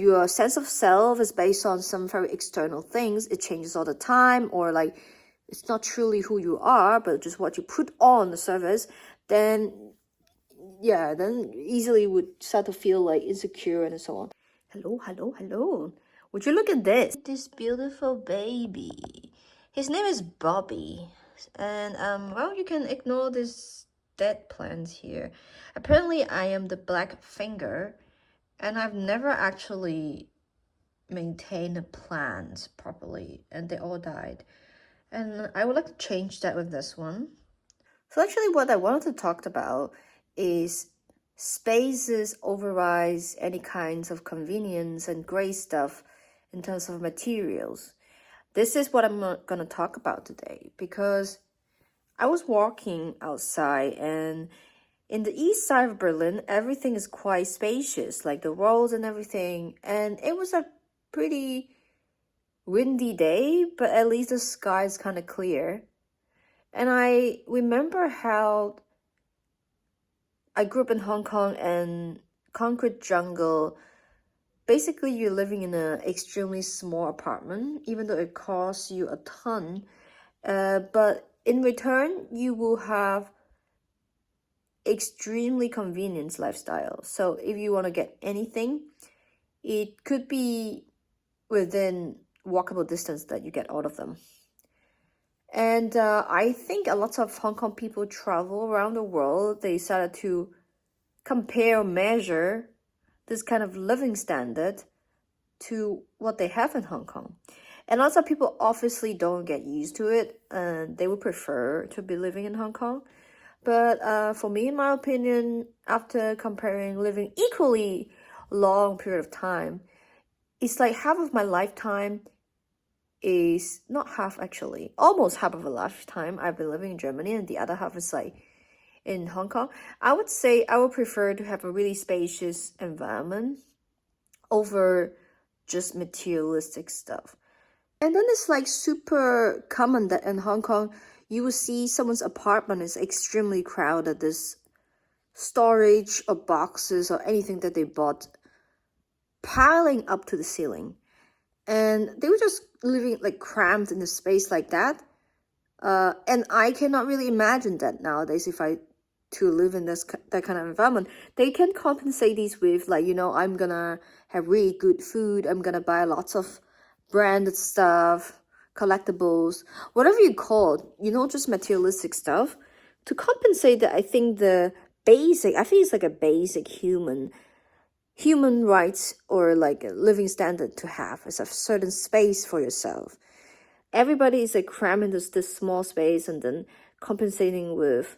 your sense of self is based on some very external things. It changes all the time, or like it's not truly who you are, but just what you put on the surface, then yeah, then easily would start to feel like insecure and so on. Hello, hello, hello. Would you look at this? This beautiful baby. His name is Bobby. And well, you can ignore this dead plants here. Apparently I am the black finger, and I've never actually maintained the plants properly, and they all died. And I would like to change that with this one. So actually what I wanted to talk about is spaces overrides any kinds of convenience and great stuff in terms of materials. This is what I'm going to talk about today, because I was walking outside, and in the east side of Berlin, everything is quite spacious, like the roads and everything. And it was a pretty windy day, but at least the sky is kind of clear. And I remember how I grew up in Hong Kong, and concrete jungle. Basically, you're living in an extremely small apartment, even though it costs you a ton. But in return, you will have extremely convenient lifestyle. So if you want to get anything, it could be within walkable distance that you get all of them. And I think a lot of Hong Kong people travel around the world. They started to compare or measure this kind of living standard to what they have in Hong Kong. And lots of people obviously don't get used to it, and they would prefer to be living in Hong Kong. But for me, in my opinion, after comparing living equally long period of time, it's like half of my lifetime is not half, actually, almost half of a lifetime I've been living in Germany, and the other half is like in Hong Kong. I would say I would prefer to have a really spacious environment over just materialistic stuff. And then it's like super common that in Hong Kong, you will see someone's apartment is extremely crowded. There's storage or boxes or anything that they bought piling up to the ceiling. And they were just living like crammed in a space like that. And I cannot really imagine that nowadays if I to live in that kind of environment. They can compensate these with like, I'm gonna have really good food. I'm gonna buy lots of branded stuff, collectibles, whatever you call it, just materialistic stuff. To compensate that, I think it's like a basic human rights, or like a living standard to have is a certain space for yourself. Everybody is like crammed into this small space and then compensating with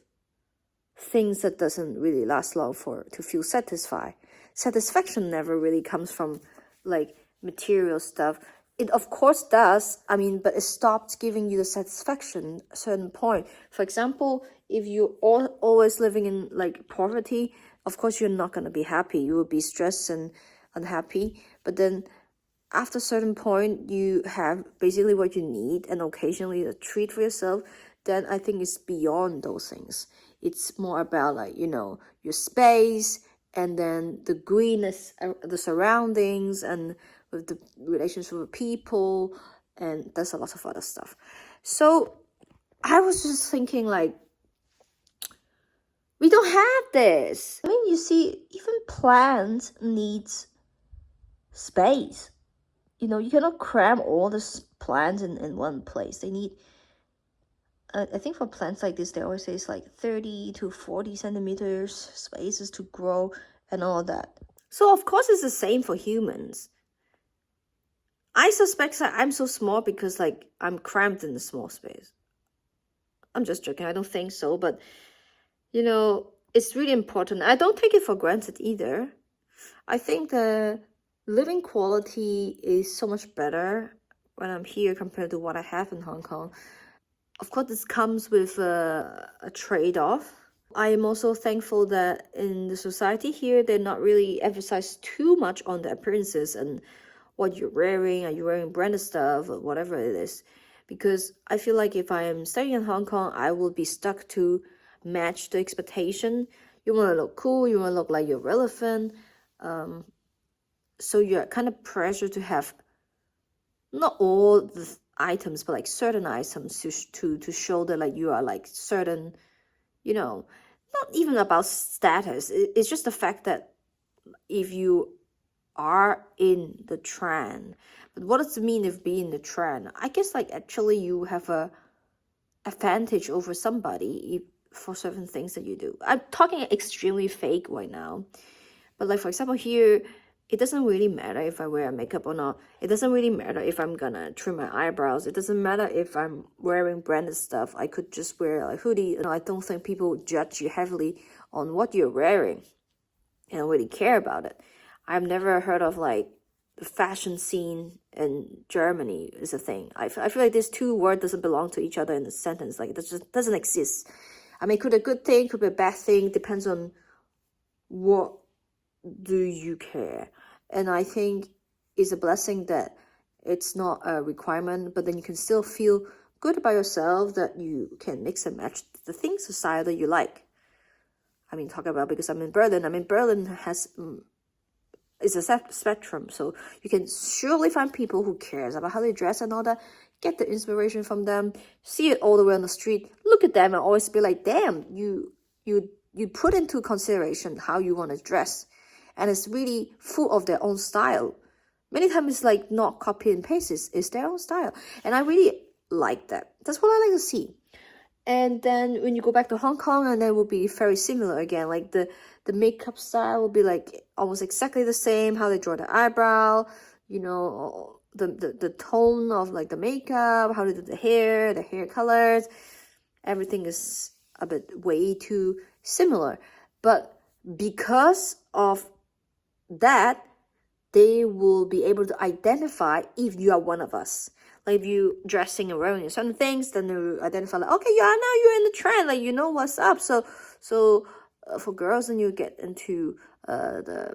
things that doesn't really last long to feel satisfied. Satisfaction never really comes from like material stuff. It of course does, but it stops giving you the satisfaction at a certain point. For example, if you're always living in like poverty, of course you're not going to be happy. You will be stressed and unhappy. But then after a certain point, you have basically what you need, and occasionally a treat for yourself. Then I think it's beyond those things. It's more about like, your space, and then the greenness, the surroundings, and with the relationship with people, and there's a lot of other stuff. So I was just thinking like, we don't have this. You see, even plants needs space. You cannot cram all the plants in one place. They need, I think for plants like this, they always say it's like 30 to 40 centimeters spaces to grow and all that. So of course it's the same for humans. I suspect that I'm so small because like I'm cramped in a small space. I'm just joking. I don't think so, but it's really important. I don't take it for granted either. I think the living quality is so much better when I'm here compared to what I have in Hong Kong. Of course, this comes with a trade-off. I am also thankful that in the society here, they're not really emphasized too much on the appearances and what you're wearing. Are you wearing branded stuff or whatever it is? Because I feel like if I am staying in Hong Kong, I will be stuck to match the expectation. You want to look cool. You want to look like you're relevant. So you're kind of pressured to have not all the items, but like certain items to show that like you are like certain, you know, not even about status. It's just the fact that if you are in the trend. But what does it mean if being in the trend? I guess like actually you have a advantage over somebody if, for certain things that you do. I'm talking extremely fake right now. But like for example here, it doesn't really matter if I wear makeup or not. It doesn't really matter if I'm gonna trim my eyebrows. It doesn't matter if I'm wearing branded stuff. I could just wear a hoodie. I don't think people judge you heavily on what you're wearing and don't really care about it. I've never heard of like the fashion scene in Germany is a thing. I feel like these two words doesn't belong to each other in a sentence. Like it just doesn't exist. I mean, could be a good thing, could be a bad thing, depends on what do you care. And I think it's a blessing that it's not a requirement, but then you can still feel good about yourself that you can mix and match the things society that you like. I mean, talk about because I'm in Berlin. I mean, Berlin has is a spectrum, so you can surely find people who cares about how they dress and all that. Get the inspiration from them. See it all the way on the street. Look at them and always be like, "Damn, you put into consideration how you want to dress, and it's really full of their own style. Many times it's like not copy and paste. It's their own style, and I really like that. That's what I like to see." And then when you go back to Hong Kong, and then will be very similar again. Like the makeup style will be like almost exactly the same. How they draw the eyebrow, you know, the tone of like the makeup, how they do the hair colors. Everything is a bit way too similar. But because of that, they will be able to identify if you are one of us. Like if you dressing and wearing certain things, then they will identify like, okay, yeah, now you're in the trend, like you know what's up. So for girls, then you get into the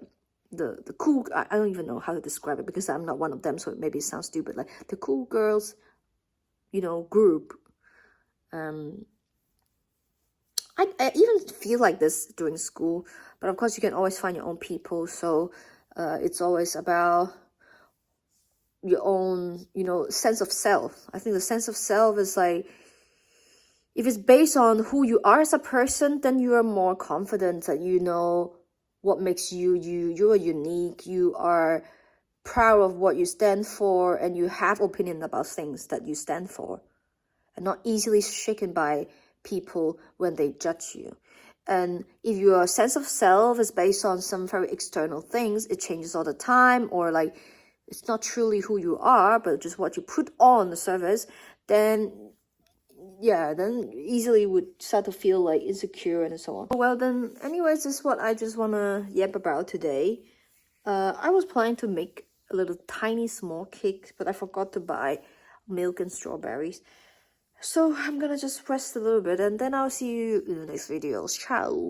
cool. I don't even know how to describe it because I'm not one of them, so maybe it sounds stupid. Like the cool girls, you know, group. I even feel like this during school, but of course you can always find your own people. So it's always about your own, you know, sense of self. I think the sense of self is like, if it's based on who you are as a person, then you are more confident that you know what makes you. You are unique. You are proud of what you stand for, and you have opinion about things that you stand for, and not easily shaken by people when they judge you. And if your sense of self is based on some very external things, it changes all the time, or like it's not truly who you are, but just what you put on the surface, then yeah, then easily would start to feel like insecure and so on. Well then, anyways, this is what I just wanna yap about today. I was planning to make a little tiny small cake, but I forgot to buy milk and strawberries. So I'm gonna just rest a little bit and then I'll see you in the next video. Ciao!